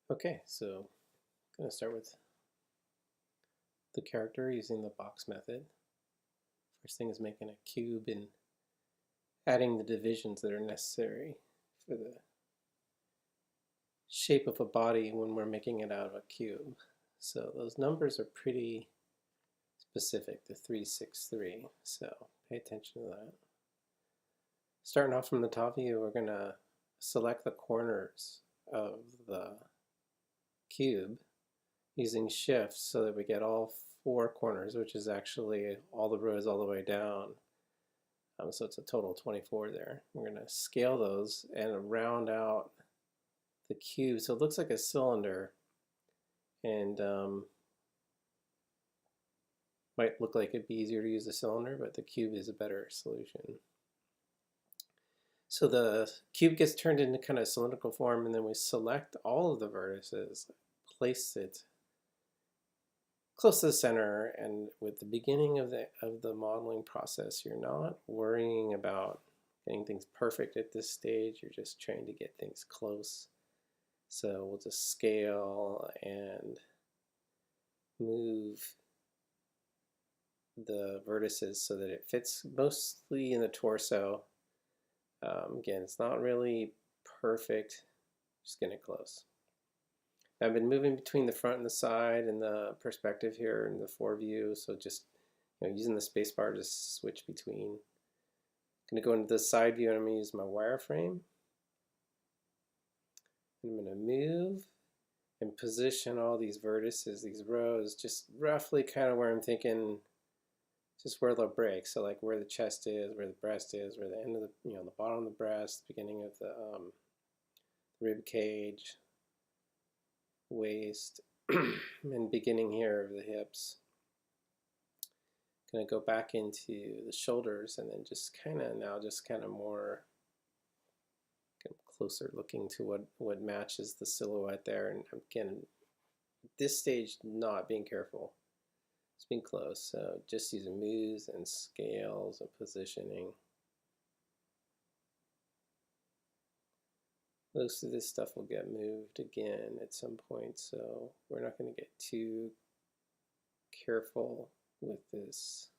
Okay, so I'm going to start with the character using the box method. First thing is making a cube and adding the divisions that are necessary for the shape of a body when we're making it out of a cube. So those numbers are pretty specific, the 3, 6, 3. So pay attention to that. Starting off from the top view, we're going to select the corners of the cube using shift so that we get all 4 corners, which is actually all the rows all the way down. So it's a total of 24 there. We're going to scale those and round out the cube so it looks like a cylinder, and might look like it'd be easier to use a cylinder, but the cube is a better solution. So the cube gets turned into kind of cylindrical form, and then we select all of the vertices, place it close to the center, and with the beginning of the modeling process, you're not worrying about getting things perfect at this stage. You're just trying to get things close. So we'll just scale and move the vertices so that it fits mostly in the torso. Again, it's not really perfect, just getting it close. I've been moving between the front and the side and the perspective here in the 4 view, so just using the spacebar to switch between. I'm going to go into the side view and I'm going to use my wireframe. I'm going to move and position all these vertices, these rows, just roughly kind of where I'm thinking, just where they'll break. So like where the chest is, where the breast is, where the end of the, the bottom of the breast, beginning of the rib cage, waist, and beginning here of the hips. Going to go back into the shoulders and then just kind of more closer looking to what matches the silhouette there. And again, at this stage, not being careful. Just being close. So just using moves and scales and positioning. Most of this stuff will get moved again at some point, so we're not going to get too careful with this.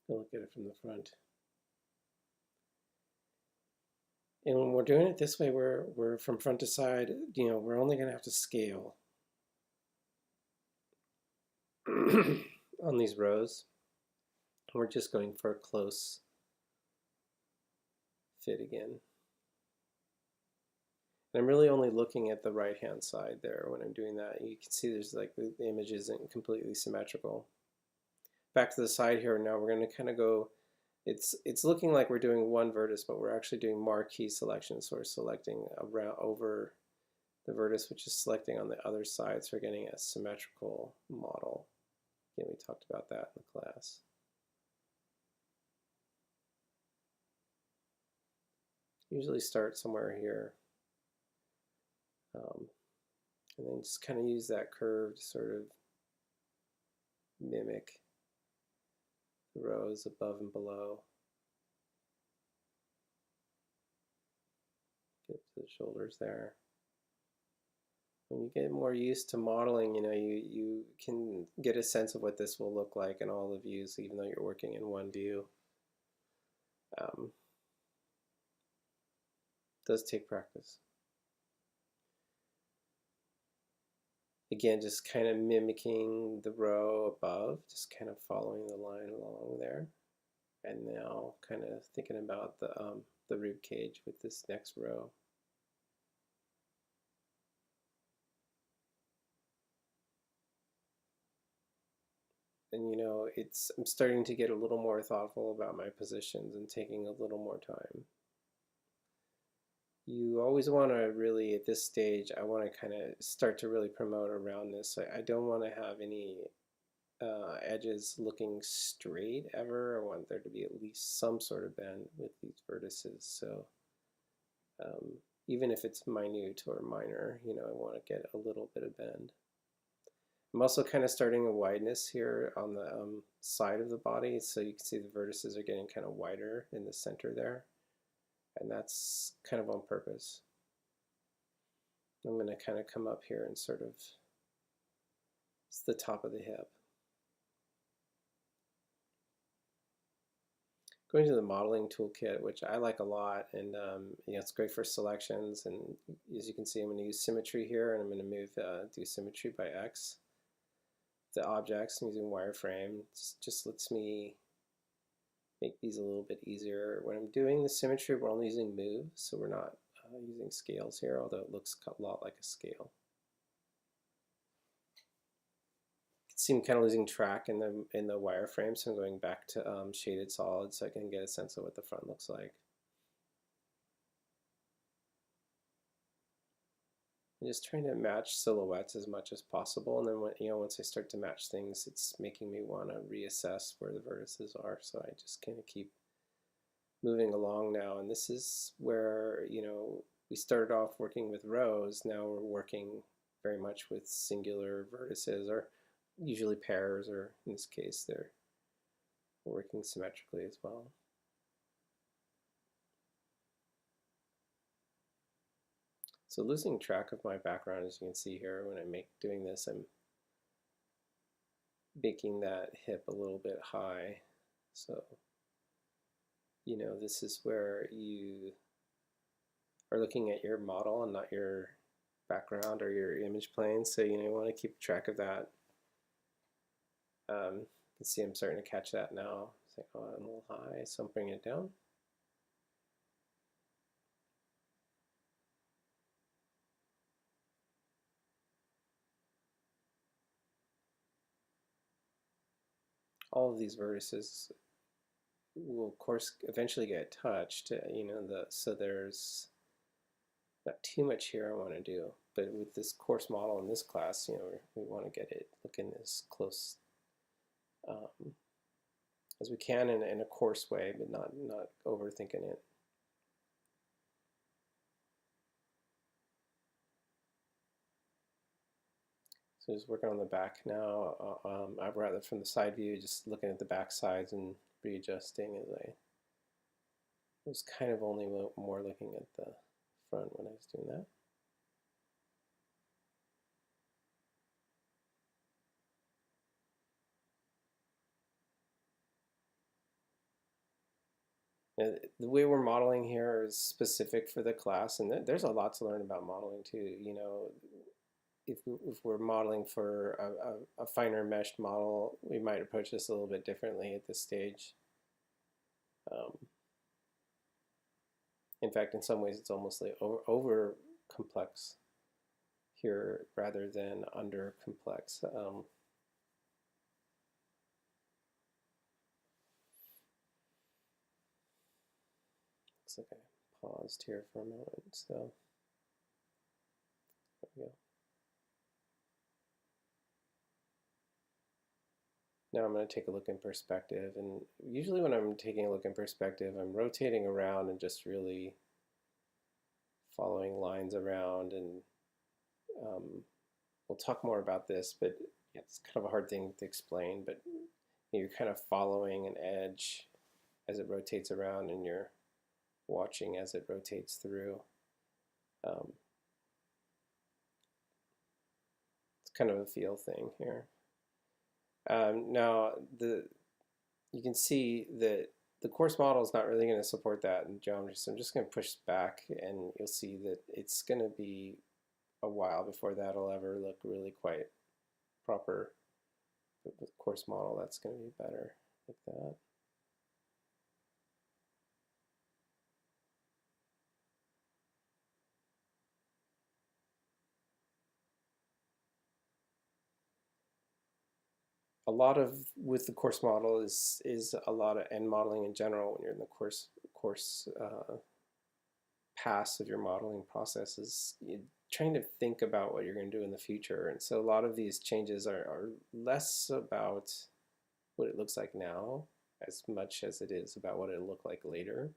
We'll look at it from the front. And when we're doing it this way, we're from front to side, we're only going to have to scale on these rows. We're just going for a close fit again. And I'm really only looking at the right-hand side there when I'm doing that. You can see there's like the image isn't completely symmetrical. Back to the side here now, we're going to kind of go, it's looking like we're doing one vertex, but we're actually doing marquee selection. So we're selecting around over the vertex, which is selecting on the other side, so we're getting a symmetrical model. Again, we talked about that in the class. Usually start somewhere here. And then just kind of use that curve to sort of mimic the rows above and below. Get to the shoulders there. When you get more used to modeling, you can get a sense of what this will look like in all the views, even though you're working in one view. It does take practice. Again, just kind of mimicking the row above, just kind of following the line along there. And now kind of thinking about the rib cage with this next row. And I'm starting to get a little more thoughtful about my positions and taking a little more time. You always want to really, at this stage, I want to kind of start to really promote around this. I don't want to have any edges looking straight ever. I want there to be at least some sort of bend with these vertices. So even if it's minute or minor, you know, I want to get a little bit of bend. I'm also kind of starting a wideness here on the side of the body, so you can see the vertices are getting kind of wider in the center there, and that's kind of on purpose. I'm going to kind of come up here and sort of, it's the top of the hip. Going to the modeling toolkit, which I like a lot, and you know, it's great for selections. And as you can see, I'm going to use symmetry here, and I'm going to move do symmetry by X. The objects, I'm using wireframe. Just lets me make these a little bit easier. When I'm doing the symmetry, we're only using move, so we're not using scales here, although it looks a lot like a scale. See, I'm kind of losing track in the wireframe, so I'm going back to shaded solid so I can get a sense of what the front looks like. I'm just trying to match silhouettes as much as possible, and then when, you know, once I start to match things, it's making me want to reassess where the vertices are. So I just kind of keep moving along now, and this is where, you know, we started off working with rows. Now we're working very much with singular vertices, or usually pairs, or in this case they're working symmetrically as well. So losing track of my background, as you can see here, when I'm doing this, I'm making that hip a little bit high. So, you know, this is where you are looking at your model and not your background or your image plane. So, you know, you want to keep track of that. You can see I'm starting to catch that now. It's like, oh, I'm a little high, so I'm bringing it down. All of these vertices will, of course, eventually get touched. You know, so there's not too much here I want to do. But with this coarse model in this class, you know, we want to get it looking as close as we can in a coarse way, but not overthinking it. So just working on the back now. I'd rather from the side view, just looking at the back sides and readjusting as I was kind of only more looking at the front when I was doing that. And the way we're modeling here is specific for the class, and there's a lot to learn about modeling too. You know, if we're modeling for a finer meshed model, we might approach this a little bit differently at this stage. In fact, in some ways, it's almost like over complex here rather than under complex. Looks like I paused here for a moment, so there we go. Now I'm going to take a look in perspective, and usually when I'm taking a look in perspective, I'm rotating around and just really following lines around, and we'll talk more about this, but it's kind of a hard thing to explain, but you're kind of following an edge as it rotates around, and you're watching as it rotates through. It's kind of a feel thing here. Now, you can see that the course model is not really going to support that in geometry, so I'm just going to push back, and you'll see that it's going to be a while before that'll ever look really quite proper. But with course model, that's going to be better like that. A lot of with the course model is a lot of end modeling in general when you're in the course pass of your modeling process is trying to think about what you're going to do in the future. And so a lot of these changes are less about what it looks like now as much as it is about what it'll look like later.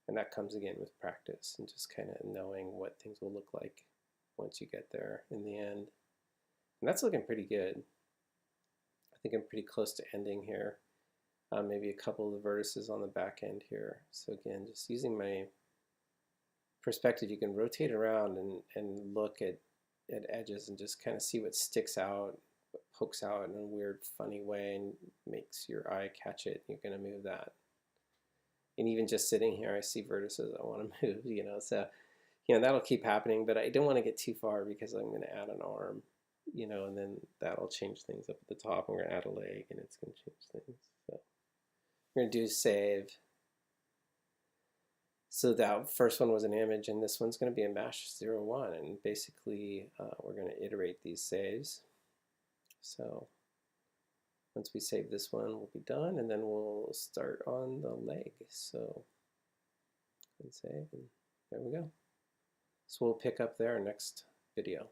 And that comes again with practice and just kind of knowing what things will look like once you get there in the end. And that's looking pretty good. I think I'm pretty close to ending here. Maybe a couple of the vertices on the back end here. So again, just using my perspective, you can rotate around and look at edges and just kind of see what sticks out, what pokes out in a weird, funny way and makes your eye catch it. You're going to move that. And even just sitting here, I see vertices I want to move, you know, so, you know, that'll keep happening, but I don't want to get too far because I'm going to add an arm, you know, and then that'll change things up at the top. I'm going to add a leg and it's going to change things. So we're going to do save. So that first one was an image, and this one's going to be a mesh 01, and basically we're going to iterate these saves. So once we save this one, we'll be done, and then we'll start on the leg. So and save, and there we go. So we'll pick up there next video.